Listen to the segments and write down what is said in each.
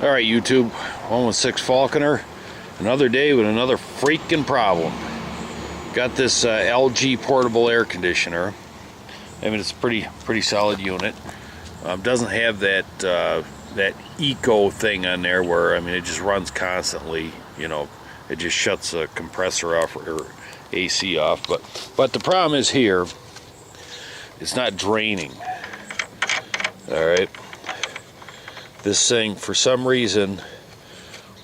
Alright YouTube, 116 Falconer, another day with another freaking problem. Got this LG portable air conditioner. I mean, it's a pretty solid unit. Doesn't have that eco thing on there where, I mean, it just runs constantly, you know. It just shuts the compressor off or AC off, but the problem is here, it's not draining. Alright. This thing, for some reason,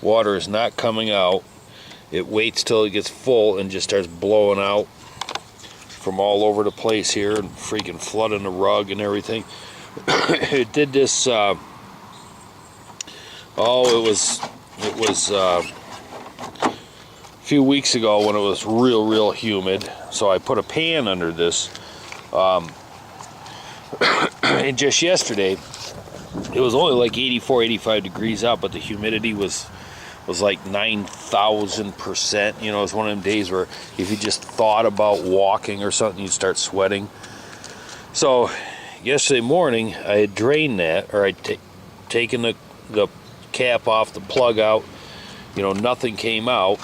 water is not coming out. It waits till it gets full and just starts blowing out from all over the place here and freaking flooding the rug and everything. It did this, it was a few weeks ago when it was real humid. So I put a pan under this, and just yesterday, it was only like 84, 85 degrees out, but the humidity was like 9,000%. You know, it's one of them days where if you just thought about walking or something, you'd start sweating. So yesterday morning, I had drained that, or I'd taken the cap off, the plug out. You know, nothing came out.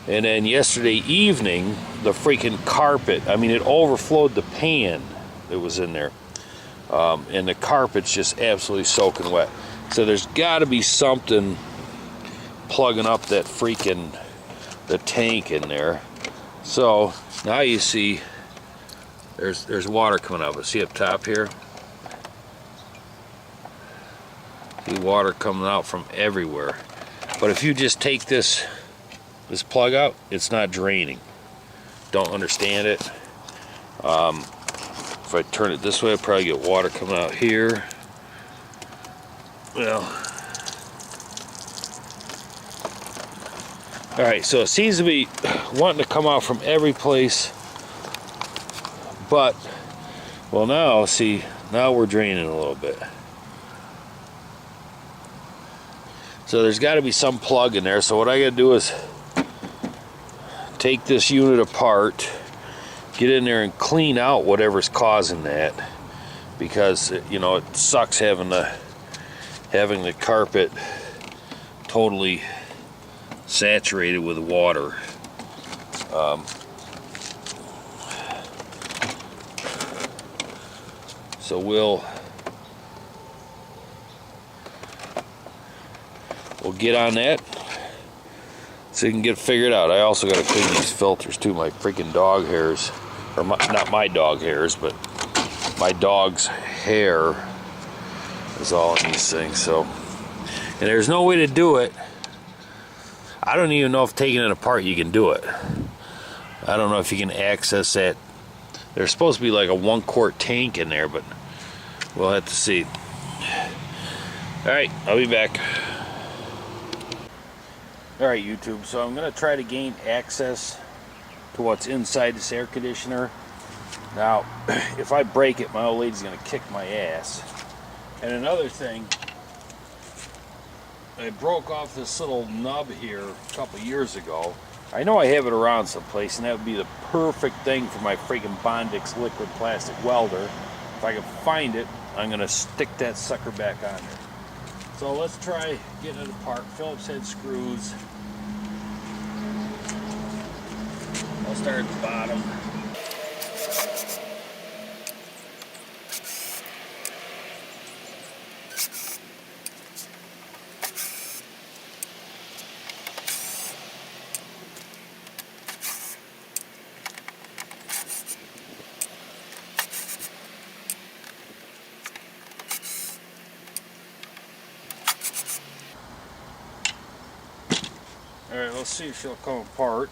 And then yesterday evening, the freaking carpet, I mean, it overflowed the pan that was in there. And the carpet's just absolutely soaking wet. So there's got to be something plugging up that the tank in there. So now you see there's water coming out. See up top here? See water coming out from everywhere. But if you just take this plug out, it's not draining. Don't understand it. If I turn it this way, I'll probably get water coming out here. Well, alright, so it seems to be wanting to come out from every place, but, well, now, see, now we're draining a little bit. So there's got to be some plug in there, so what I got to do is take this unit apart, get in there and clean out whatever's causing that, because you know it sucks having the carpet totally saturated with water. So we'll get on that so you can get it figured out. I also got to clean these filters too. My freaking dog hairs, or not my dog hairs, but my dog's hair is all in these things. So, and there's no way to do it. I don't even know if taking it apart you can do it. I don't know if you can access that. There's supposed to be like a 1-quart tank in there, but we'll have to see. Alright, I'll be back. Alright YouTube, so I'm going to try to gain access to what's inside this air conditioner. Now, if I break it, my old lady's going to kick my ass. And another thing, I broke off this little nub here a couple years ago. I know I have it around someplace, and that would be the perfect thing for my freaking Bondix liquid plastic welder. If I can find it, I'm going to stick that sucker back on there. So let's try getting it apart. Phillips head screws. I'll start at the bottom. Alright, let's see if she'll come apart.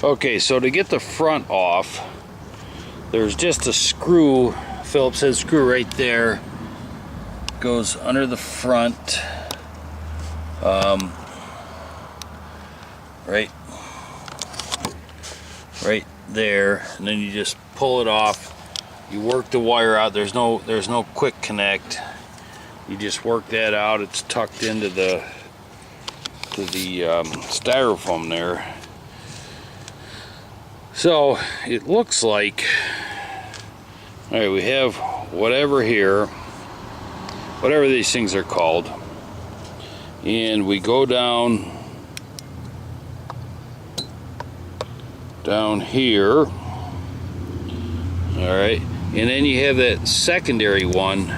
Okay, so to get the front off, there's just a screw, Phillips head screw right there. Goes under the front. Right there, and then you just pull it off. You work the wire out. There's no quick connect. You just work that out. It's tucked into the to the styrofoam there. So it looks like, all right, we have whatever here, whatever these things are called, and we go down here, all right, and then you have that secondary one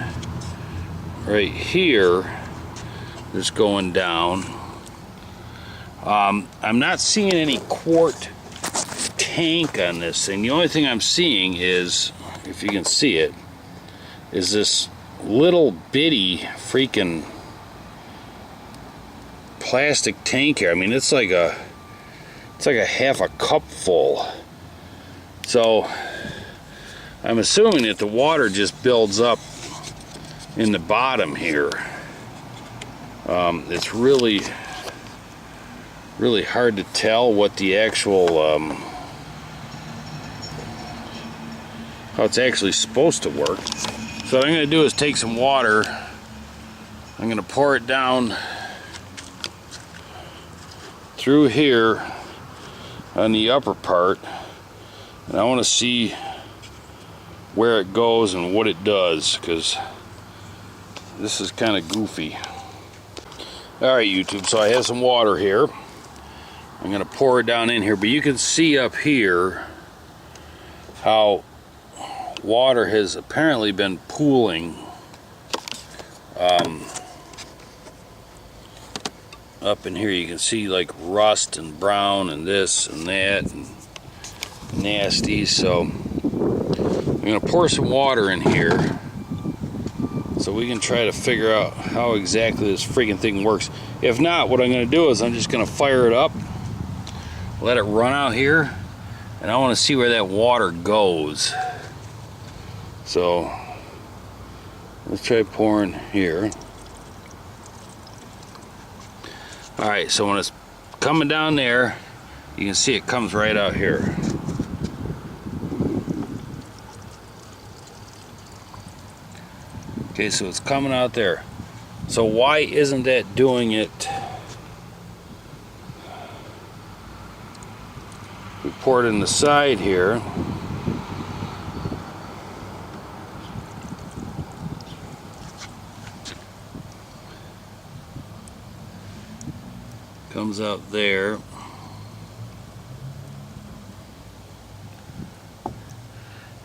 right here that's going down. I'm not seeing any quart tank on this thing. The only thing I'm seeing is, if you can see it, is this little bitty freaking plastic tank here. I mean, it's like a half a cup full. So I'm assuming that the water just builds up in the bottom here. It's really hard to tell what the actual how it's actually supposed to work. So what I'm going to do is take some water, I'm going to pour it down through here on the upper part, and I want to see where it goes and what it does, because this is kind of goofy. Alright YouTube, so I have some water here. I'm going to pour it down in here, but you can see up here how water has apparently been pooling up in here. You can see like rust and brown and this and that and nasty. So I'm going to pour some water in here so we can try to figure out how exactly this freaking thing works. If not, what I'm going to do is I'm just going to fire it up, let it run out here, and I want to see where that water goes. So let's try pouring here. Alright, so when it's coming down there, you can see it comes right out here. Okay, so it's coming out there. So why isn't that doing it? We pour it in the side here. Comes out there.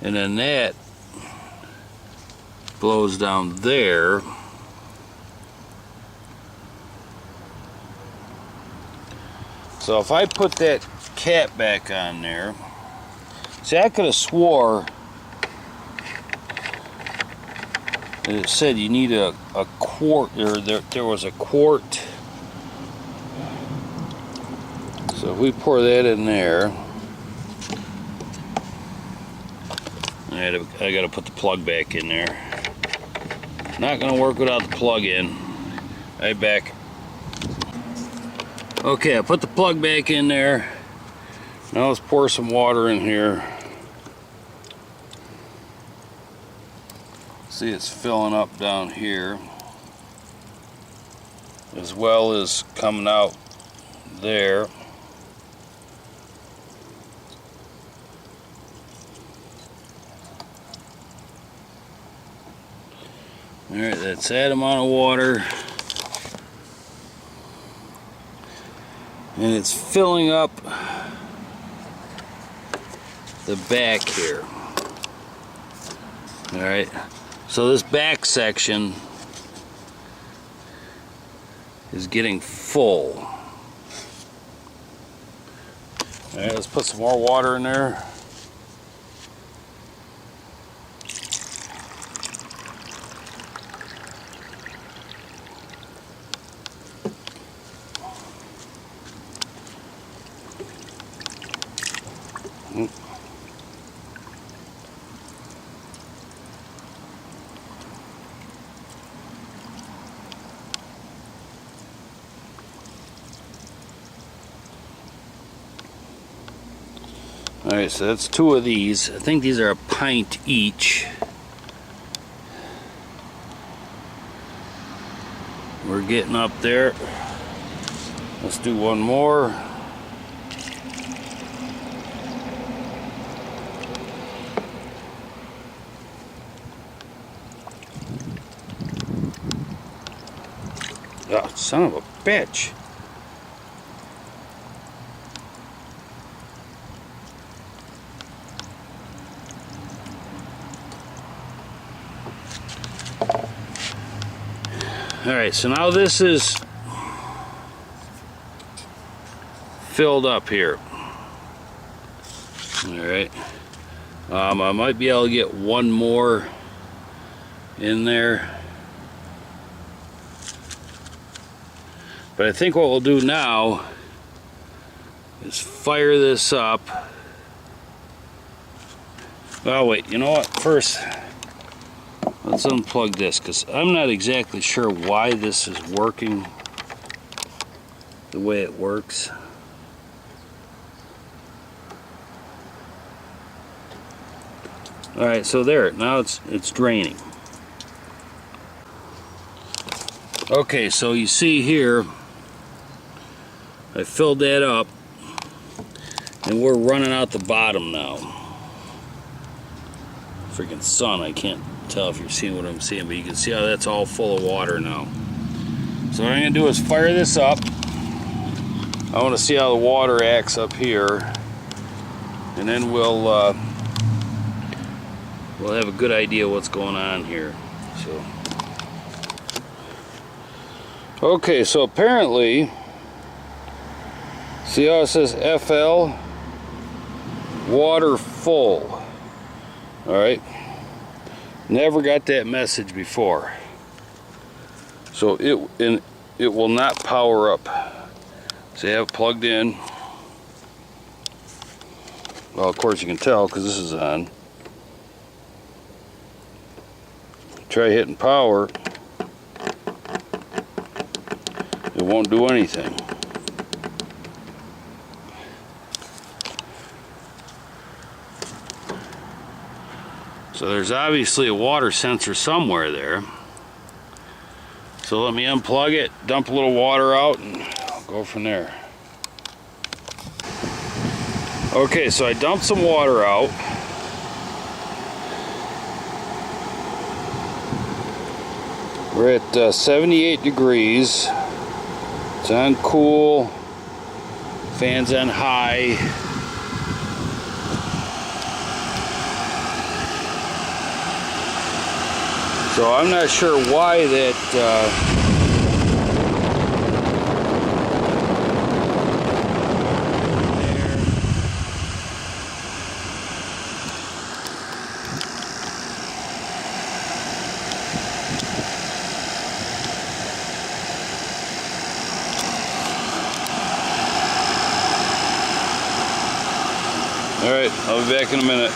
And then that blows down there. So if I put that cap back on there, see, I could have swore that it said you need a quart, or there was a quart. So if we pour that in there, I gotta put the plug back in there. Not gonna work without the plug in. Right back. Okay, I put the plug back in there. Now let's pour some water in here. See, it's filling up down here, as well as coming out there. Alright, that's that amount of water. And it's filling up the back here. Alright, so this back section is getting full. Alright, let's put some more water in there. Alright, so that's two of these. I think these are a pint each. We're getting up there. Let's do one more. Oh, son of a bitch. Alright, so now this is filled up here. Alright. I might be able to get one more in there. But I think what we'll do now is fire this up. Oh wait, you know what? First, let's unplug this, because I'm not exactly sure why this is working the way it works. Alright, so there, now it's draining. Okay, so you see here, I filled that up, and we're running out the bottom now. Freaking sun, I can't tell if you're seeing what I'm seeing, but you can see how that's all full of water now. So what I'm going to do is fire this up. I want to see how the water acts up here, and then we'll have a good idea what's going on here. So, okay, so apparently, see how it says FL? Water full. Alright. Never got that message before. So it will not power up. So you have it plugged in. Well, of course you can tell because this is on. Try hitting power. It won't do anything. So there's obviously a water sensor somewhere there. So let me unplug it, dump a little water out, and I'll go from there. Okay, so I dumped some water out. We're at 78 degrees. It's on cool. Fans on high. So I'm not sure why that Alright, I'll be back in a minute.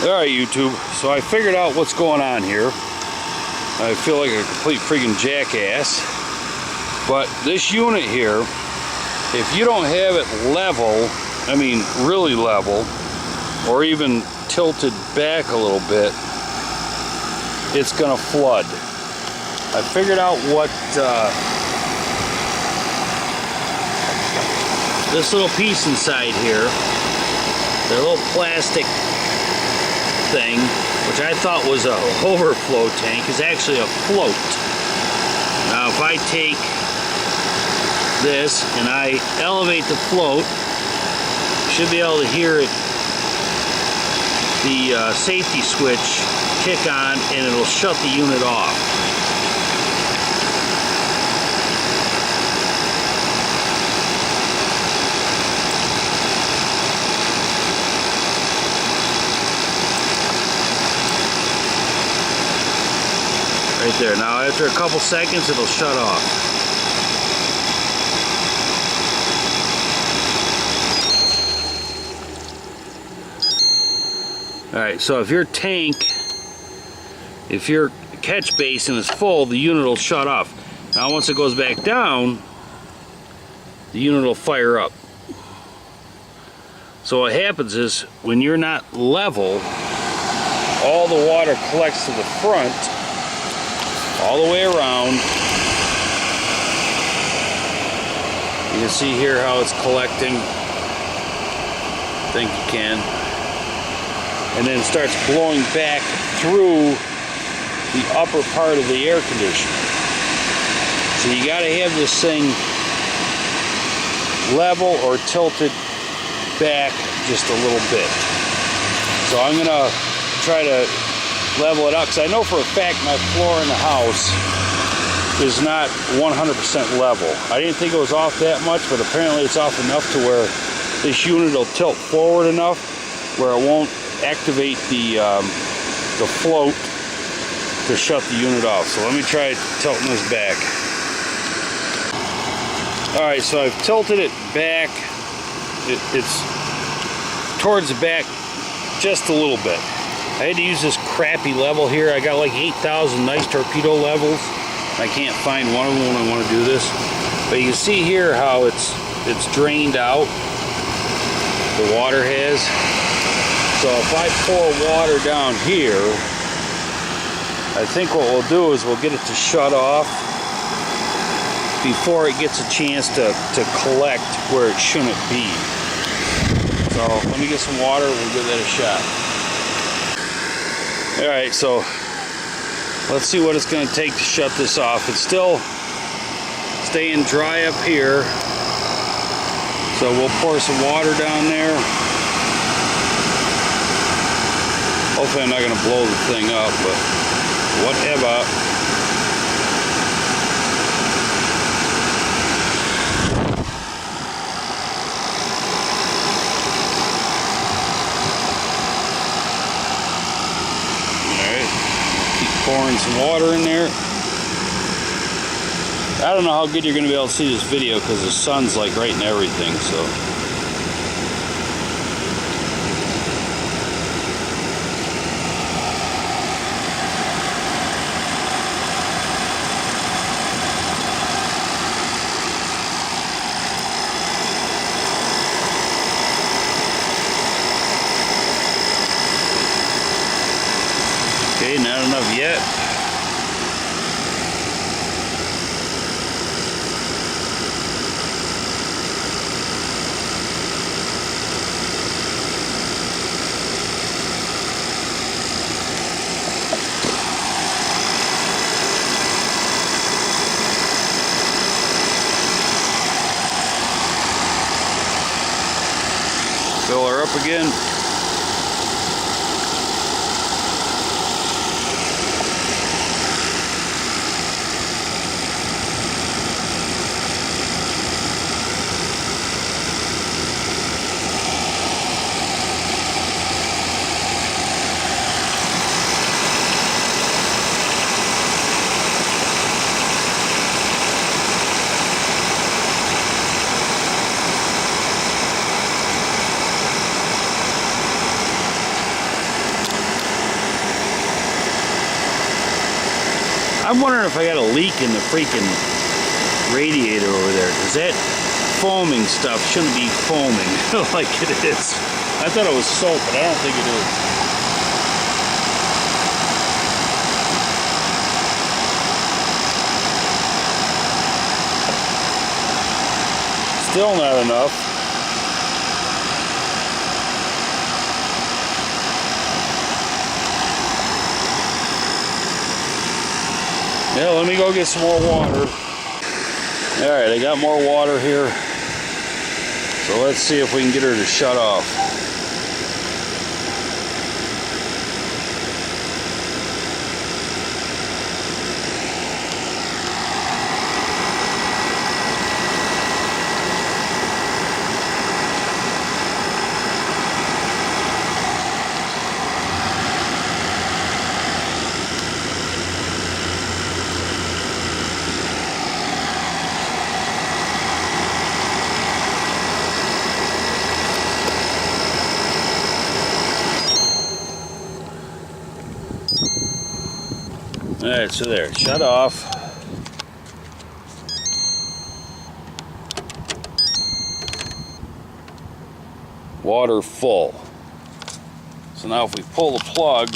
Alright, YouTube, so I figured out what's going on here. I feel like a complete freaking jackass. But this unit here, if you don't have it level, I mean really level, or even tilted back a little bit, it's gonna flood. I figured out what this little piece inside here, the little plastic thing, which I thought was a overflow tank, is actually a float. Now if I take this and I elevate the float, you should be able to hear it, the safety switch kick on, and it'll shut the unit off. Right there. Now after a couple seconds it'll shut off. Alright, so if your tank, if your catch basin is full, the unit will shut off. Now once it goes back down, the unit will fire up. So what happens is, when you're not level, all the water collects to the front, all the way around, You can see here how it's collecting. I think you can. And then it starts blowing back through the upper part of the air conditioner. So you got to have this thing level or tilted back just a little bit. So I'm going to try to level it out, because I know for a fact my floor in the house is not 100% level. I didn't think it was off that much, but apparently it's off enough to where this unit will tilt forward enough where it won't activate the float to shut the unit off. So let me try tilting this back. Alright, so I've tilted it back. It's towards the back just a little bit. I had to use this crappy level here. I got like 8,000 nice torpedo levels. I can't find one of them when I want to do this. But you can see here how it's drained out. The water has. So if I pour water down here, I think what we'll do is we'll get it to shut off before it gets a chance to collect where it shouldn't be. So let me get some water, we'll give that a shot. Alright, so let's see what it's going to take to shut this off. It's still staying dry up here. So we'll pour some water down there. Hopefully I'm not going to blow the thing up, but whatever. Pouring some water in there. I don't know how good you're going to be able to see this video because the sun's like right in everything, so. Okay, not enough yet. Fill her up again. I'm wondering if I got a leak in the freaking radiator over there, because that foaming stuff shouldn't be foaming like it is. I thought it was soap, but I don't think it is. Still not enough. Yeah, let me go get some more water. Alright, I got more water here. So let's see if we can get her to shut off. Alright, so there, shut off. Water full. So now if we pull the plug,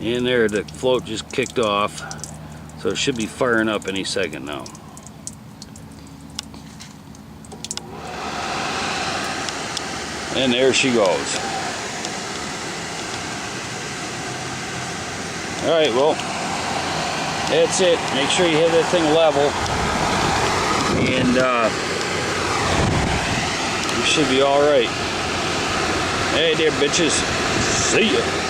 And there, the float just kicked off. So it should be firing up any second now. And there she goes. Alright, well, that's it. Make sure you hit that thing level. And you should be alright. Hey there, bitches. See ya.